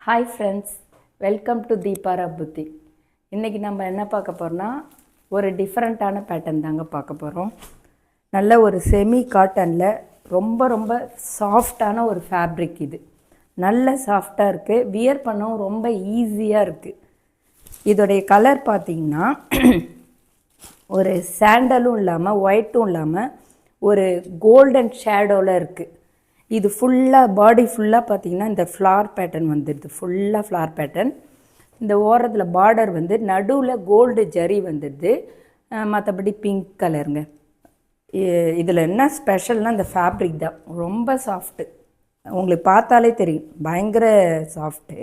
Hi friends, welcome to தீபாரா புத்தி. இன்றைக்கி நம்ம என்ன பார்க்க போகிறோம்னா ஒரு டிஃப்ரெண்ட்டான பேட்டர்ன் தாங்க பார்க்க போகிறோம். நல்ல ஒரு செமி காட்டனில் ரொம்ப ரொம்ப சாஃப்டான ஒரு ஃபேப்ரிக். இது நல்ல சாஃப்டாக இருக்குது, வியர் பண்ணவும் ரொம்ப ஈஸியாக இருக்குது. இதோடைய கலர் பார்த்திங்கன்னா ஒரு சாண்டலும் இல்லாமல் ஒயிட்டும் இல்லாமல் ஒரு கோல்டன் ஷேடோவில் இருக்குது. இது ஃபுல்லாக பாடி ஃபுல்லாக பார்த்திங்கன்னா இந்த ஃப்ளார் பேட்டர்ன் வந்துடுது. ஃபுல்லாக ஃப்ளார் பேட்டர்ன். இந்த ஓரத்தில் பார்டர் வந்து நடுவில் கோல்டு ஜரி வந்துடுது. மற்றபடி பிங்க் கலருங்க. இதில் என்ன ஸ்பெஷல்னால் இந்த ஃபேப்ரிக் தான் ரொம்ப சாஃப்ட்டு. உங்களுக்கு பார்த்தாலே தெரியும், பயங்கர சாஃப்ட்டு.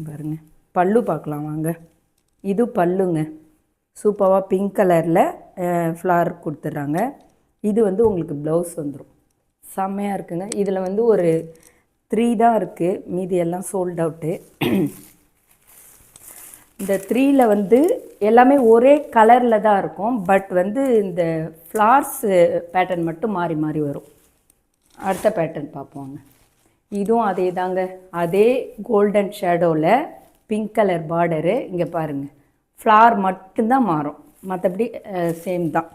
பாருங்கள், பல்லு பார்க்கலாம் வாங்க. இது பல்லுங்க, சூப்பராக பிங்க் கலரில் ஃப்ளார் கொடுத்துட்றாங்க. இது வந்து உங்களுக்கு ப்ளவுஸ் வந்துடும். செம்மையாக இருக்குங்க. இதில் வந்து ஒரு 3 தான் இருக்குது, மீதி எல்லாம் சோல்ட் அவுட்டு. இந்த 3ல் வந்து எல்லாமே ஒரே கலரில் தான் இருக்கும். பட் வந்து இந்த ஃப்ளார்ஸ் பேட்டர்ன் மட்டும் மாறி மாறி வரும். அடுத்த பேட்டர்ன் பார்ப்போங்க. இதுவும் அதே தாங்க, அதே கோல்டன் ஷேடோவில் பிங்க் கலர் பார்டரு. இங்கே பாருங்கள், ஃப்ளார் மட்டும்தான் மாறும், மற்றபடி சேம் தான்.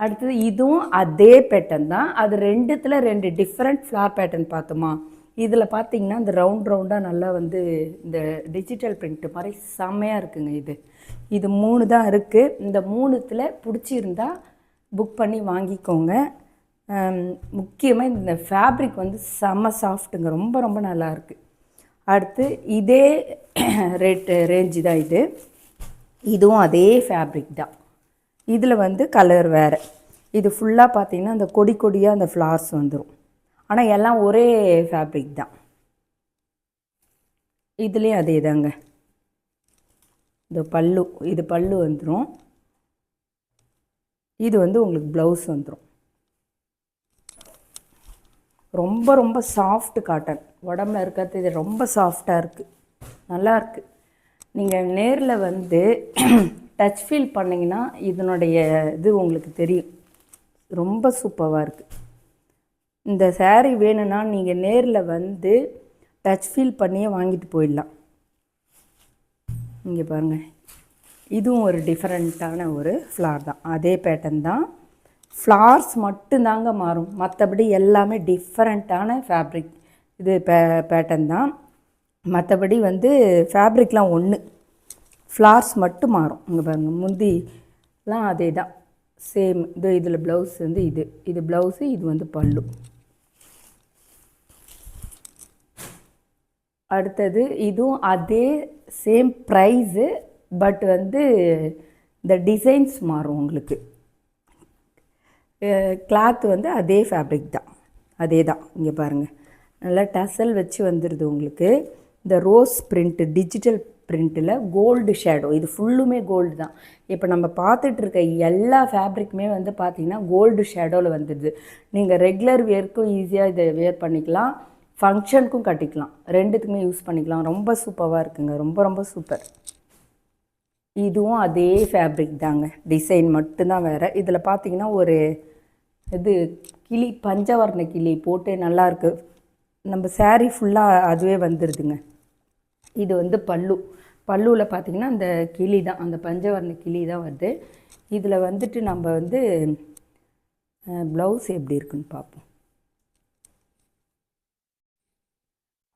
அடுத்தது இதுவும் அதே பேட்டர்ன் தான். அது 2 டிஃப்ரெண்ட் ஃப்ளார் பேட்டர்ன் பார்த்தோமா. இதில் பார்த்திங்கன்னா இந்த ரவுண்டாக நல்லா வந்து இந்த டிஜிட்டல் பிரிண்ட்டு மாதிரி செம்மையாக இருக்குங்க. இது 3 தான் இருக்குது. இந்த 3த்தில் பிடிச்சிருந்தா புக் பண்ணி வாங்கிக்கோங்க. முக்கியமாக இந்த ஃபேப்ரிக் வந்து செம்ம சாஃப்ட்டுங்க, ரொம்ப ரொம்ப நல்லாயிருக்கு. அடுத்து இதே ரேஞ்சு தான் இதுவும் அதே ஃபேப்ரிக் தான். இதில் வந்து கலர் வேறு. இது ஃபுல்லாக பார்த்திங்கன்னா அந்த கொடியாக அந்த ஃப்ளார்ஸ் வந்துடும். ஆனால் எல்லாம் ஒரே ஃபேப்ரிக் தான். இதுலேயும் அதே தாங்க. இந்த பல்லு, இது பல்லு வந்துடும். இது வந்து உங்களுக்கு ப்ளவுஸ் வந்துடும். ரொம்ப ரொம்ப சாஃப்ட் காட்டன். உடம்புல இருக்கிறது இது ரொம்ப சாஃப்டாக இருக்குது, நல்லாயிருக்கு. நீங்கள் நேரில் வந்து டச் ஃபீல் பண்ணிங்கன்னா இதனுடைய இது உங்களுக்கு தெரியும், ரொம்ப சூப்பராக இருக்குது. இந்த சேரீ வேணும்னா நீங்கள் நேரில் வந்து டச் ஃபீல் பண்ணியே வாங்கிட்டு போயிடலாம். இங்கே பாருங்கள், இதுவும் ஒரு டிஃப்ரெண்ட்டான ஒரு ஃப்ளார் தான், அதே பேட்டர்ன் தான். ஃப்ளார்ஸ் மட்டும்தாங்க மாறும், மற்றபடி எல்லாமே டிஃப்ரெண்ட்டான ஃபேப்ரிக். இது பேட்டர்ன் தான். மற்றபடி வந்து ஃபேப்ரிக்லாம் ஒன்று, ஃப்ளார்ஸ் மட்டும் மாறும். இங்கே பாருங்கள், முந்திலாம் அதே தான், சேம். இதில் ப்ளவுஸ் வந்து இது ப்ளவுஸு, இது வந்து பல்லு. அடுத்தது இதுவும் அதே சேம் ப்ரைஸு. பட் வந்து இந்த டிசைன்ஸ் மாறும் உங்களுக்கு. கிளாத் வந்து அதே ஃபேப்ரிக் தான், அதே தான். இங்கே பாருங்கள், நல்லா டசல் வச்சு வந்துடுது உங்களுக்கு. இந்த ரோஸ் பிரிண்ட்டு, டிஜிட்டல் பிரிண்ட்டில் கோல்டு ஷேடோ, இது ஃபுல்லுமே கோல்டு தான். இப்போ நம்ம பார்த்துட்ருக்க எல்லா ஃபேப்ரிக்குமே வந்து பார்த்திங்கன்னா கோல்டு ஷேடோவில் வந்துடுது. நீங்கள் ரெகுலர் வேர்க்கும் ஈஸியாக இதை வேர் பண்ணிக்கலாம், ஃபங்க்ஷனுக்கும் கட்டிக்கலாம், 2த்துக்குமே யூஸ் பண்ணிக்கலாம். ரொம்ப சூப்பராக இருக்குங்க, ரொம்ப ரொம்ப சூப்பர். இதுவும் அதே ஃபேப்ரிக் தாங்க, டிசைன் மட்டும்தான் வேறு. இதில் பார்த்திங்கன்னா ஒரு கிளி, பஞ்சவர்ண கிளி போட்டு நல்லாயிருக்கு. நம்ம சேரீ ஃபுல்லாக அதுவே வந்துடுதுங்க. இது வந்து பல்லுவில் பார்த்திங்கன்னா அந்த கிளி தான், அந்த பஞ்சவர்ண கிளி தான் வருது. இதில் வந்துட்டு நம்ம வந்து ப்ளவுஸ் எப்படி இருக்குன்னு பார்ப்போம்.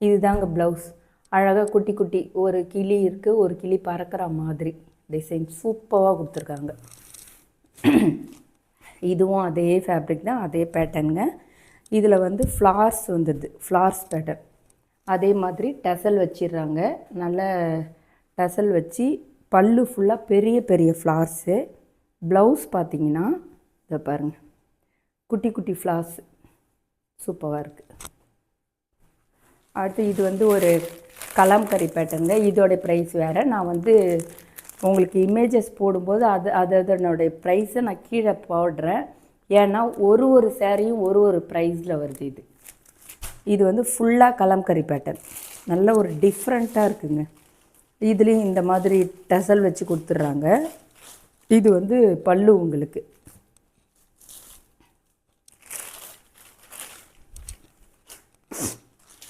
இதுதாங்க ப்ளவுஸ். அழகாக குட்டி குட்டி ஒரு கிளி இருக்குது, ஒரு கிளி பறக்கிற மாதிரி டிசைன் சூப்பராக கொடுத்துருக்காங்க. இதுவும் அதே ஃபேப்ரிக் தான், அதே பேட்டர்னுங்க. இதில் வந்து ஃப்ளார்ஸ் வந்துடுது, ஃப்ளார்ஸ் பேட்டர்ன். அதே மாதிரி டசல் வச்சிடுறாங்க, நல்ல டசல் வச்சு பல்லு ஃபுல்லாக பெரிய பெரிய ஃப்ளார்ஸு. ப்ளவுஸ் பார்த்திங்கன்னா இதை பாருங்கள், குட்டி குட்டி ஃப்ளார்ஸு, சூப்பராக இருக்குது. அடுத்து இது வந்து ஒரு கலம்கரி பேட்டர்னுங்க. இதோடைய ப்ரைஸ் வேறு. நான் வந்து உங்களுக்கு இமேஜஸ் போடும்போது அதனுடைய ப்ரைஸை நான் கீழே போடுறேன். ஏன்னா ஒரு சேரீயும் ஒரு ப்ரைஸில் வருது. இது வந்து ஃபுல்லாக கலம்கரி பேட்டர்ன், நல்ல ஒரு டிஃப்ரெண்ட்டாக இருக்குங்க. இதுலேயும் இந்த மாதிரி டசல் வச்சு கொடுத்துட்றாங்க. இது வந்து பல்லு உங்களுக்கு.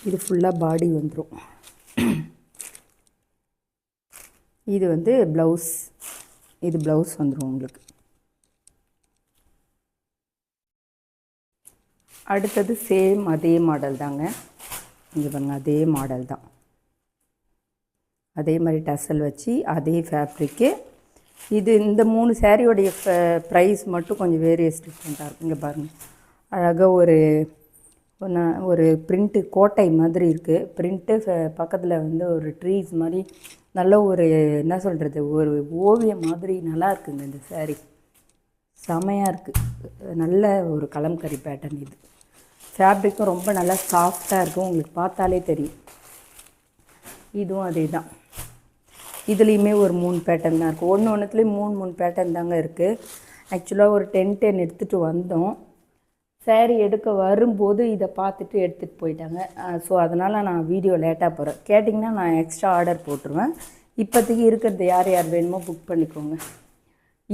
இது ஃபுல்லாக பாடி வந்துடும். இது வந்து ப்ளவுஸ், இது ப்ளவுஸ் வந்துடும் உங்களுக்கு. அடுத்தது சேம் அதே மாடல் தாங்க. இங்கே பாருங்க, அதே மாடல் தான், அதே மாதிரி டசல் வச்சு அதே ஃபேப்ரிக்கு. இது இந்த 3 சாரியோடைய ப்ரைஸ் மட்டும் கொஞ்சம் வேரியஸ் டிஃப்ரெண்ட்டாக இருக்கும். இங்கே பாருங்கள், அழகாக ஒரு பிரிண்ட்டு கோட்டை மாதிரி இருக்குது. பிரிண்ட்டு பக்கத்தில் வந்து ஒரு ட்ரீஸ் மாதிரி நல்ல ஒரு என்ன சொல்கிறது, ஒரு ஓவியம் மாதிரி நல்லா இருக்குங்க இந்த சாரீ. செமையாக இருக்குது. நல்ல ஒரு கலம்கரி பேட்டர்ன். இது ஃபேப்ரிக்கும் ரொம்ப நல்லா சாஃப்டாக இருக்கும், உங்களுக்கு பார்த்தாலே தெரியும். இதுவும் அதே தான். இதுலேயுமே ஒரு 3 பேட்டர்ன் தான் இருக்குது. ஒன்றுத்துலேயும் 3 பேட்டர்ன் தாங்க இருக்குது. ஆக்சுவலாக ஒரு 10 எடுத்துகிட்டு வந்தோம். சாரீ எடுக்க வரும்போது இதை பார்த்துட்டு எடுத்துகிட்டு போயிட்டாங்க. ஸோ அதனால் நான் வீடியோ லேட்டாக போகிறேன். கேட்டிங்கன்னா நான் எக்ஸ்ட்ரா ஆர்டர் போட்டுருவேன். இப்போதைக்கு இருக்கிறது யார் வேணுமோ புக் பண்ணிக்கோங்க.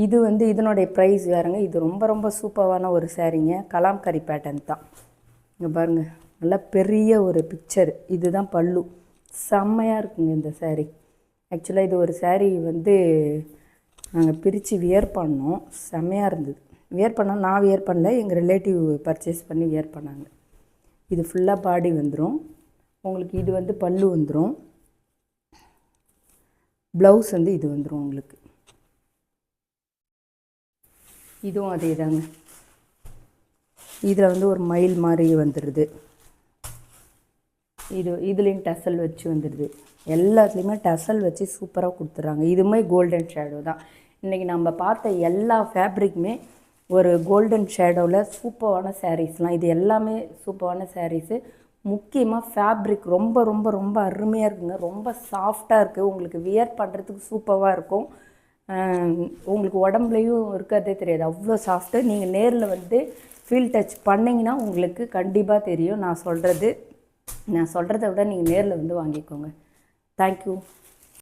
இது வந்து இதனுடைய ப்ரைஸ் வேறுங்க. இது ரொம்ப ரொம்ப சூப்பரான ஒரு சாரீங்க. கலாம்கரி பேட்டர்ன் தான். இங்கே பாருங்கள், நல்லா பெரிய ஒரு பிக்சர். இதுதான் பல்லு. செம்மையாக இருக்குங்க இந்த சாரீ. ஆக்சுவலாக இது ஒரு சாரீ வந்து நாங்கள் பிரித்து வியர் பண்ணோம். செம்மையாக இருந்தது. வியர் பண்ணோம், நான் வியர் பண்ணல, எங்கள் ரிலேட்டிவ் பர்ச்சேஸ் பண்ணி வியர் பண்ணாங்க. இது ஃபுல்லாக பாடி வந்துடும் உங்களுக்கு. இது வந்து பல்லு வந்துடும். ப்ளவுஸ் வந்து இது வந்துடும் உங்களுக்கு. இதுவும் அதே தாங்க. இதில் வந்து ஒரு மயில் மாதிரி வந்துடுது. இதுலேயும் டசல் வச்சு வந்துடுது. எல்லாத்துலேயுமே டசல் வச்சு சூப்பராக கொடுத்துட்றாங்க. இதுவுமே கோல்டன் ஷேடோ தான். இன்றைக்கி நம்ம பார்த்த எல்லா ஃபேப்ரிக்குமே ஒரு கோல்டன் ஷேடோவில் சூப்பரான சாரீஸ்லாம். இது எல்லாமே சூப்பரான சாரீஸு. முக்கியமாக ஃபேப்ரிக் ரொம்ப ரொம்ப ரொம்ப அருமையாக இருக்குங்க. ரொம்ப சாஃப்டாக இருக்குது. உங்களுக்கு வியர் பண்ணுறதுக்கு சூப்பராக இருக்கும். உங்களுக்கு உடம்புலையும் இருக்கிறதே தெரியாது, அவ்வளோ சாஃப்ட்டு. நீங்கள் நேரில் வந்து ஃபீல் டச் பண்ணிங்கன்னா உங்களுக்கு கண்டிப்பாக தெரியும். நான் சொல்கிறத விட நீங்கள் நேரில் வந்து வாங்கிக்கோங்க. தேங்க்யூ.